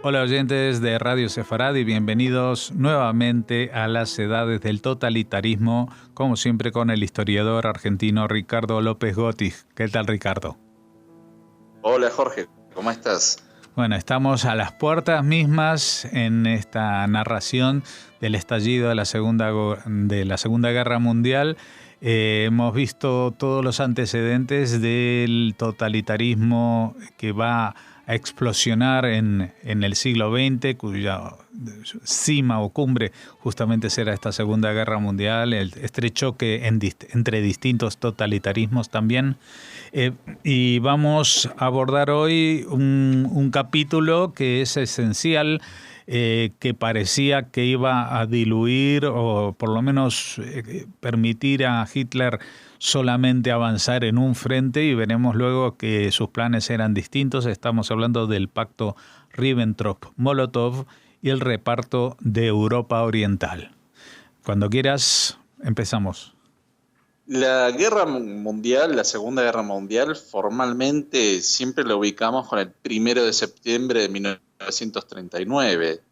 Hola oyentes de Radio Sefarad y bienvenidos nuevamente a las edades del totalitarismo, como siempre con el historiador argentino Ricardo López Gotti. ¿Qué tal, Ricardo? Hola Jorge, ¿cómo estás? Bueno, estamos a las puertas mismas en esta narración del estallido de la Segunda Guerra Mundial. Hemos visto todos los antecedentes del totalitarismo que va a explosionar en el siglo XX, cuya cima o cumbre justamente será esta Segunda Guerra Mundial, el estrechoque entre distintos totalitarismos también. Y vamos a abordar hoy un capítulo que es esencial, que parecía que iba a diluir o por lo menos permitir a Hitler solamente avanzar en un frente, y veremos luego que sus planes eran distintos. Estamos hablando del pacto Ribbentrop-Molotov y el reparto de Europa Oriental. Cuando quieras, empezamos. La Guerra Mundial, la Segunda Guerra Mundial, formalmente siempre la ubicamos con el 1 de septiembre de 1939.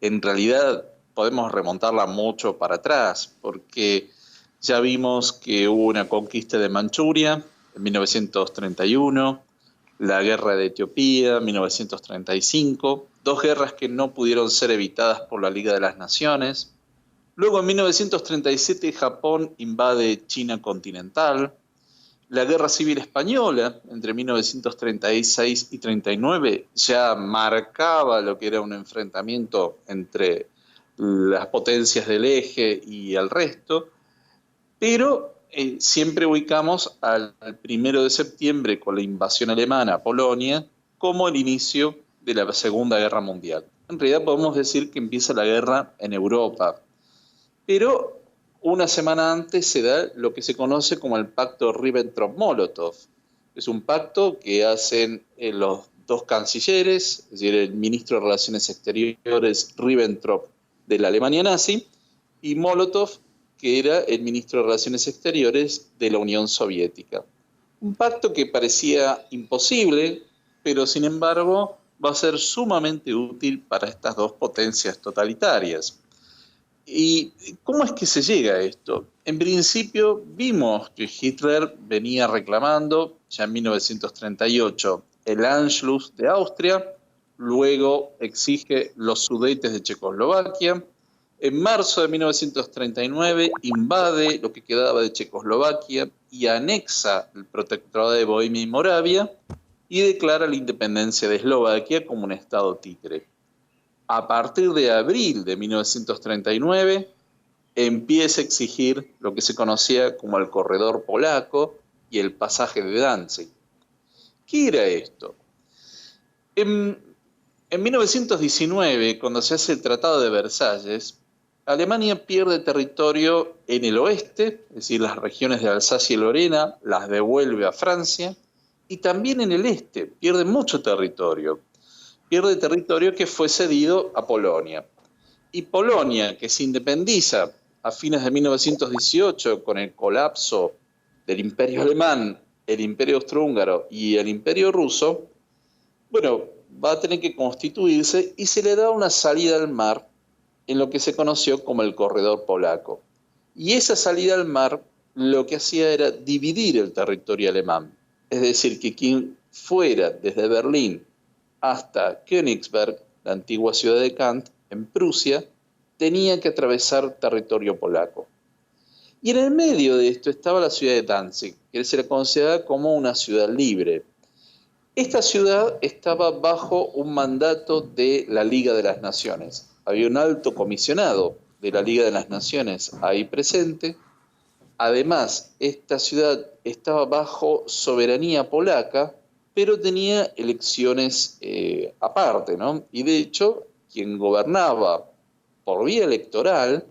En realidad podemos remontarla mucho para atrás, porque ya vimos que hubo una conquista de Manchuria en 1931, la guerra de Etiopía en 1935, dos guerras que no pudieron ser evitadas por la Liga de las Naciones. Luego en 1937 Japón invade China continental. La Guerra Civil Española entre 1936 y 1939 ya marcaba lo que era un enfrentamiento entre las potencias del eje y el resto. Pero siempre ubicamos al 1 de septiembre con la invasión alemana a Polonia como el inicio de la Segunda Guerra Mundial. En realidad podemos decir que empieza la guerra en Europa, pero una semana antes se da lo que se conoce como el pacto Ribbentrop-Molotov. Es un pacto que hacen los dos cancilleres, es decir, el ministro de Relaciones Exteriores Ribbentrop de la Alemania nazi y Molotov, que era el ministro de Relaciones Exteriores de la Unión Soviética. Un pacto que parecía imposible, pero sin embargo va a ser sumamente útil para estas dos potencias totalitarias. ¿Y cómo es que se llega a esto? En principio vimos que Hitler venía reclamando ya en 1938 el Anschluss de Austria, luego exige los Sudetes de Checoslovaquia. En marzo de 1939 invade lo que quedaba de Checoslovaquia y anexa el protectorado de Bohemia y Moravia y declara la independencia de Eslovaquia como un estado títere. A partir de abril de 1939 empieza a exigir lo que se conocía como el corredor polaco y el pasaje de Danzig. ¿Qué era esto? En 1919, cuando se hace el Tratado de Versalles, Alemania pierde territorio en el oeste, es decir, las regiones de Alsacia y Lorena las devuelve a Francia, y también en el este pierde mucho territorio. Pierde territorio que fue cedido a Polonia. Y Polonia, que se independiza a fines de 1918 con el colapso del Imperio Alemán, el Imperio Austrohúngaro y el Imperio Ruso, bueno, va a tener que constituirse y se le da una salida al mar en lo que se conoció como el corredor polaco. Y esa salida al mar lo que hacía era dividir el territorio alemán. Es decir, que quien fuera desde Berlín hasta Königsberg, la antigua ciudad de Kant, en Prusia, tenía que atravesar territorio polaco. Y en el medio de esto estaba la ciudad de Danzig, que se la consideraba como una ciudad libre. Esta ciudad estaba bajo un mandato de la Liga de las Naciones. Había un alto comisionado de la Liga de las Naciones ahí presente. Además, esta ciudad estaba bajo soberanía polaca, pero tenía elecciones aparte, ¿no? Y de hecho, quien gobernaba por vía electoral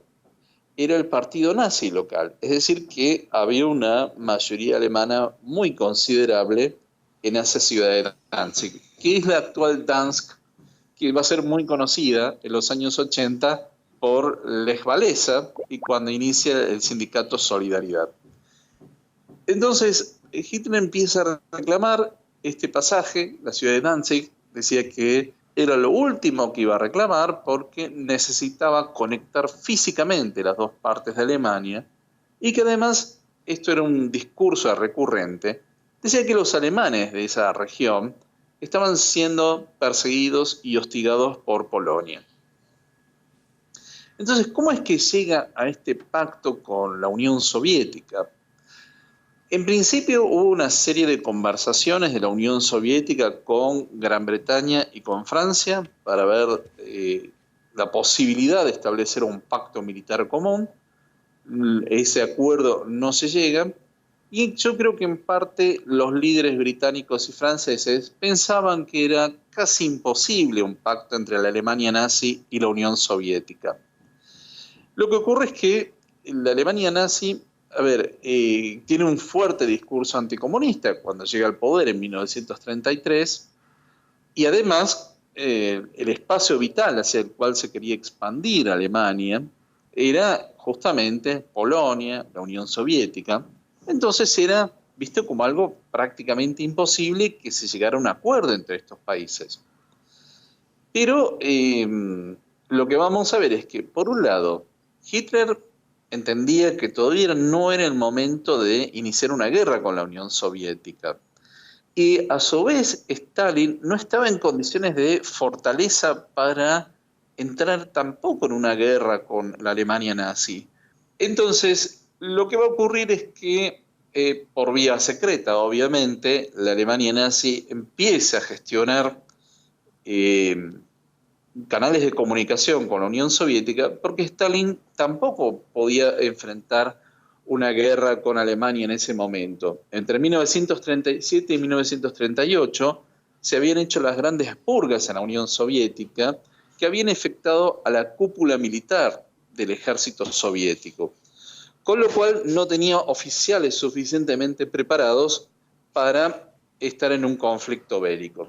era el partido nazi local. Es decir, que había una mayoría alemana muy considerable en esa ciudad de Danzig, que es la actual Danzig, que va a ser muy conocida en los años 80 por Lech Walesa y cuando inicia el sindicato Solidaridad. Entonces, Hitler empieza a reclamar este pasaje, la ciudad de Danzig, decía que era lo último que iba a reclamar porque necesitaba conectar físicamente las dos partes de Alemania y que además, esto era un discurso recurrente, decía que los alemanes de esa región estaban siendo perseguidos y hostigados por Polonia. Entonces, ¿cómo es que llega a este pacto con la Unión Soviética? En principio hubo una serie de conversaciones de la Unión Soviética con Gran Bretaña y con Francia para ver la posibilidad de establecer un pacto militar común. Ese acuerdo no se llega y yo creo que en parte los líderes británicos y franceses pensaban que era casi imposible un pacto entre la Alemania nazi y la Unión Soviética. Lo que ocurre es que la Alemania nazi tiene un fuerte discurso anticomunista cuando llega al poder en 1933 y además el espacio vital hacia el cual se quería expandir Alemania era justamente Polonia, la Unión Soviética. Entonces era visto como algo prácticamente imposible que se llegara a un acuerdo entre estos países. Pero lo que vamos a ver es que, por un lado, Hitler entendía que todavía no era el momento de iniciar una guerra con la Unión Soviética. Y a su vez, Stalin no estaba en condiciones de fortaleza para entrar tampoco en una guerra con la Alemania nazi. Entonces, lo que va a ocurrir es que, por vía secreta, obviamente, la Alemania nazi empieza a gestionar canales de comunicación con la Unión Soviética, porque Stalin tampoco podía enfrentar una guerra con Alemania en ese momento. Entre 1937 y 1938 se habían hecho las grandes purgas en la Unión Soviética que habían afectado a la cúpula militar del ejército soviético, con lo cual no tenía oficiales suficientemente preparados para estar en un conflicto bélico.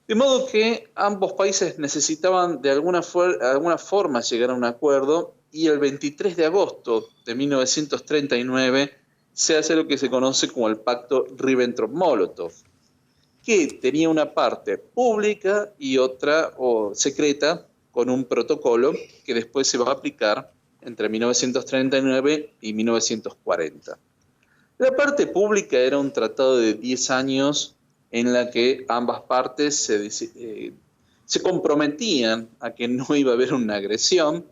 De modo que ambos países necesitaban de alguna forma llegar a un acuerdo y el 23 de agosto de 1939 se hace lo que se conoce como el Pacto Ribbentrop-Molotov, que tenía una parte pública y otra secreta con un protocolo que después se va a aplicar entre 1939 y 1940. La parte pública era un tratado de 10 años en la que ambas partes se comprometían a que no iba a haber una agresión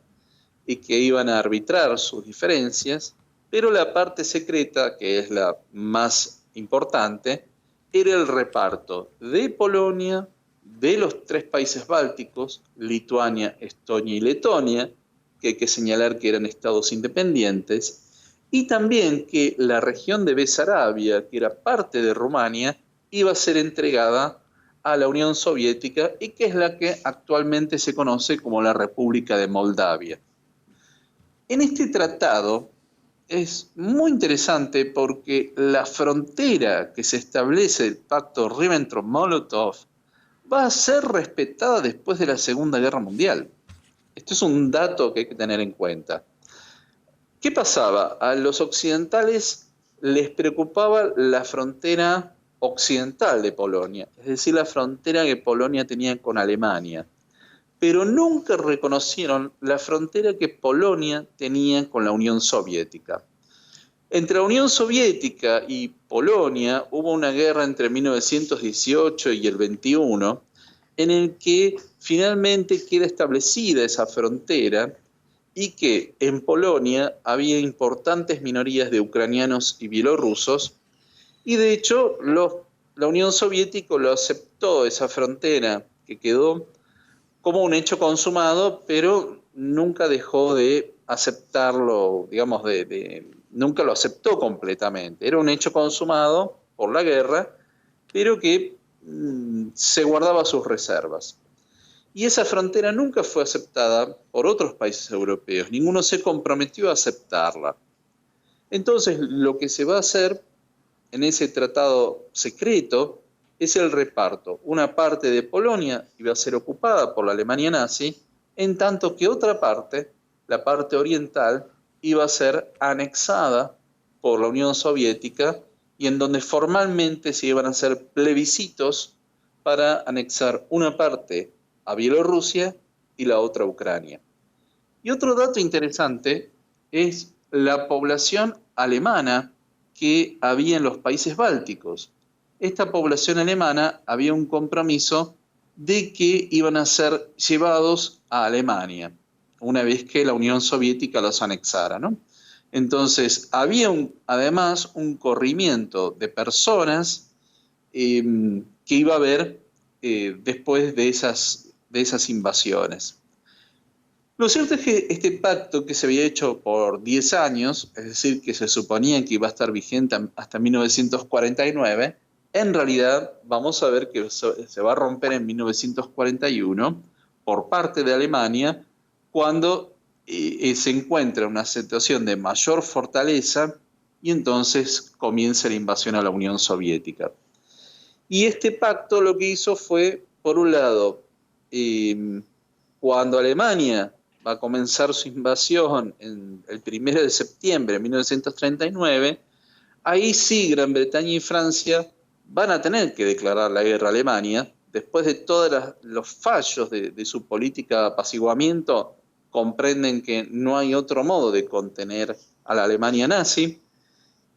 y que iban a arbitrar sus diferencias, pero la parte secreta, que es la más importante, era el reparto de Polonia, de los 3 países bálticos, Lituania, Estonia y Letonia, que hay que señalar que eran estados independientes, y también que la región de Besarabia, que era parte de Rumania, iba a ser entregada a la Unión Soviética y que es la que actualmente se conoce como la República de Moldavia. En este tratado es muy interesante porque la frontera que se establece del pacto Ribbentrop-Molotov va a ser respetada después de la Segunda Guerra Mundial. Esto es un dato que hay que tener en cuenta. ¿Qué pasaba? A los occidentales les preocupaba la frontera occidental de Polonia, es decir, la frontera que Polonia tenía con Alemania, pero nunca reconocieron la frontera que Polonia tenía con la Unión Soviética. Entre la Unión Soviética y Polonia hubo una guerra entre 1918 y el 21, en el que finalmente queda establecida esa frontera y que en Polonia había importantes minorías de ucranianos y bielorrusos, y de hecho la Unión Soviética lo aceptó, esa frontera que quedó, como un hecho consumado, pero nunca dejó de aceptarlo, digamos, nunca lo aceptó completamente. Era un hecho consumado por la guerra, pero que se guardaba sus reservas. Y esa frontera nunca fue aceptada por otros países europeos, ninguno se comprometió a aceptarla. Entonces, lo que se va a hacer en ese tratado secreto es el reparto. Una parte de Polonia iba a ser ocupada por la Alemania nazi, en tanto que otra parte, la parte oriental, iba a ser anexada por la Unión Soviética y en donde formalmente se iban a hacer plebiscitos para anexar una parte a Bielorrusia y la otra a Ucrania. Y otro dato interesante es la población alemana que había en los países bálticos. Esta población alemana había un compromiso de que iban a ser llevados a Alemania, una vez que la Unión Soviética los anexara, ¿no? Entonces, había además un corrimiento de personas que iba a haber después de esas invasiones. Lo cierto es que este pacto, que se había hecho por 10 años, es decir, que se suponía que iba a estar vigente hasta 1949, en realidad vamos a ver que se va a romper en 1941 por parte de Alemania, cuando se encuentra en una situación de mayor fortaleza y entonces comienza la invasión a la Unión Soviética. Y este pacto lo que hizo fue, por un lado, cuando Alemania va a comenzar su invasión el 1 de septiembre de 1939, ahí sí Gran Bretaña y Francia van a tener que declarar la guerra a Alemania. Después de todos los fallos de su política de apaciguamiento, comprenden que no hay otro modo de contener a la Alemania nazi.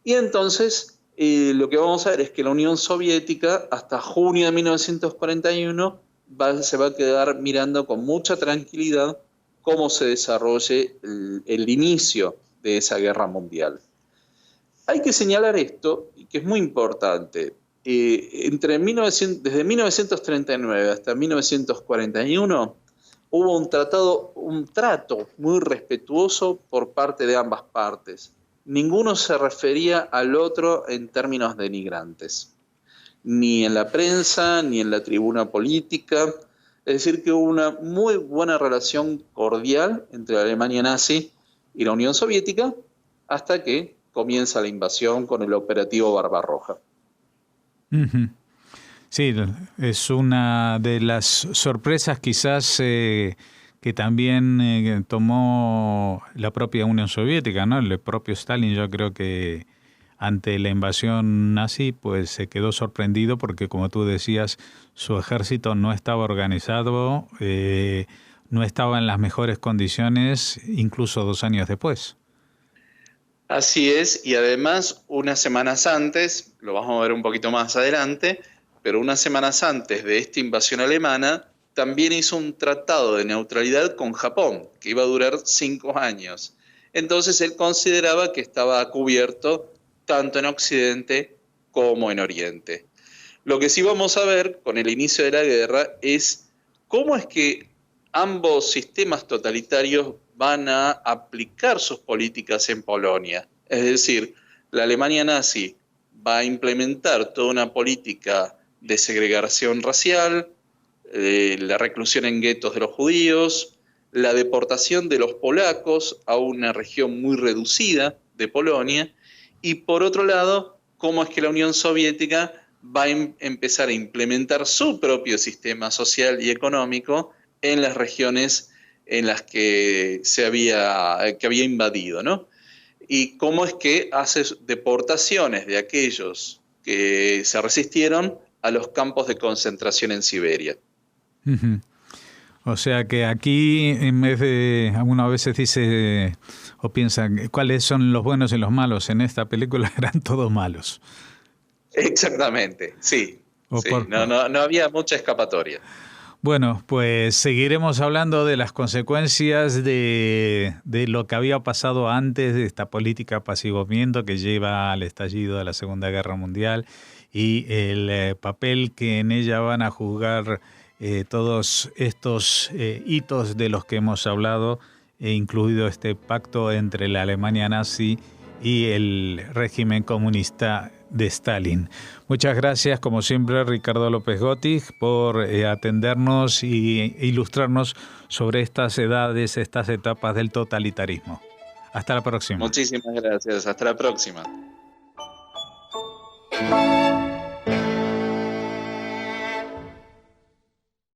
Y entonces lo que vamos a ver es que la Unión Soviética, hasta junio de 1941, se va a quedar mirando con mucha tranquilidad cómo se desarrolle el inicio de esa guerra mundial. Hay que señalar esto, que es muy importante. Desde 1939 hasta 1941 hubo un trato muy respetuoso por parte de ambas partes. Ninguno se refería al otro en términos denigrantes, ni en la prensa, ni en la tribuna política. Es decir, que hubo una muy buena relación cordial entre la Alemania nazi y la Unión Soviética hasta que comienza la invasión con el operativo Barbarroja. Uh-huh. Sí, es una de las sorpresas quizás que también tomó la propia Unión Soviética, ¿no? El propio Stalin, yo creo que ante la invasión nazi pues se quedó sorprendido porque, como tú decías, su ejército no estaba organizado, no estaba en las mejores condiciones, incluso 2 años después. Así es, y además unas semanas antes, lo vamos a ver un poquito más adelante, pero unas semanas antes de esta invasión alemana, también hizo un tratado de neutralidad con Japón, que iba a durar 5 años. Entonces él consideraba que estaba cubierto tanto en Occidente como en Oriente. Lo que sí vamos a ver con el inicio de la guerra es cómo es que ambos sistemas totalitarios van a aplicar sus políticas en Polonia. Es decir, la Alemania nazi va a implementar toda una política de segregación racial, la reclusión en guetos de los judíos, la deportación de los polacos a una región muy reducida de Polonia, y por otro lado, cómo es que la Unión Soviética va a empezar a implementar su propio sistema social y económico en las regiones en las que había invadido, ¿no? Y cómo es que hace deportaciones de aquellos que se resistieron a los campos de concentración en Siberia. Uh-huh. O sea que aquí, en vez de, algunas veces dice o piensa cuáles son los buenos y los malos, en esta película eran todos malos. Exactamente, sí. No había mucha escapatoria. Bueno, pues seguiremos hablando de las consecuencias de lo que había pasado antes de esta política de apaciguamiento que lleva al estallido de la Segunda Guerra Mundial y el papel que en ella van a jugar todos estos hitos de los que hemos hablado, incluido este pacto entre la Alemania nazi y el régimen comunista de Stalin. Muchas gracias, como siempre, Ricardo López Gottig, por atendernos y ilustrarnos sobre estas edades, estas etapas del totalitarismo. Hasta la próxima. Muchísimas gracias. Hasta la próxima.